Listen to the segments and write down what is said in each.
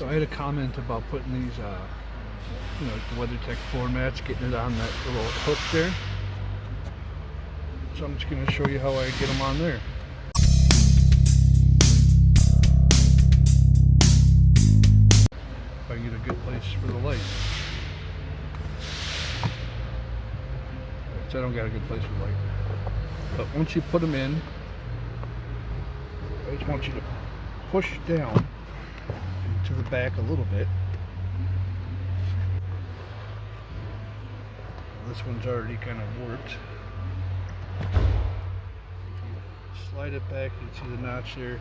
So I had a comment about putting these, the WeatherTech floor mats, getting it on that little hook there. So I'm just going to show you how I get them on there. If I can get a good place for the light. So I don't got a good place for the light. But once you put them in, I just want you to push down to the back a little bit. This one's already kind of warped. Slide it back, you can see the notch there.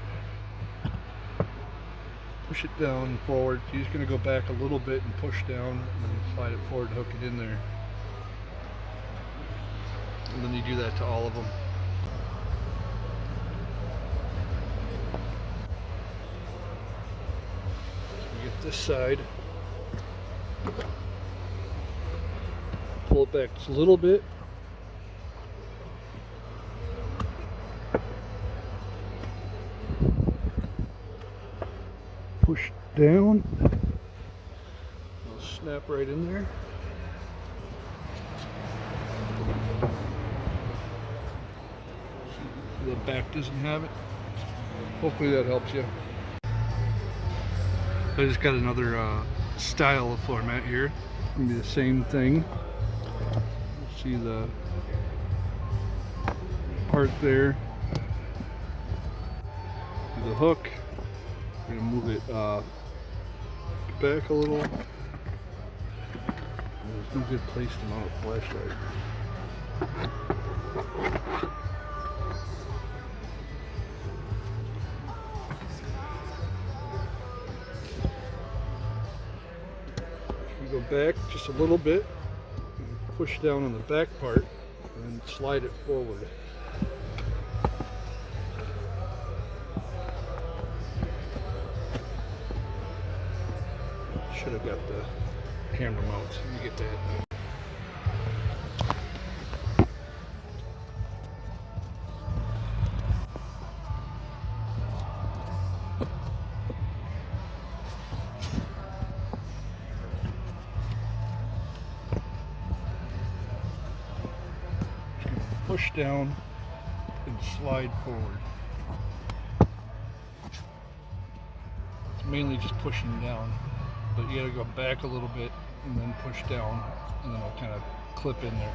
Push it down and forward. You're just going to go back a little bit and push down, and then slide it forward and hook it in there. And then you do that to all of them. So you get this side. Pull it back just a little bit. Push down. It'll snap right in there. The back doesn't have it. Hopefully that helps you. I just got another style of floor mat here. It's gonna be the same thing. See the part there. The hook. I'm gonna move it back a little. There's no good place to mount a flashlight. Go back just a little bit, push down on the back part, and slide it forward. Should have got the camera mount. Let me get that. Push down and slide forward. It's mainly just pushing down, but you gotta go back a little bit and then push down, and then it'll kind of clip in there.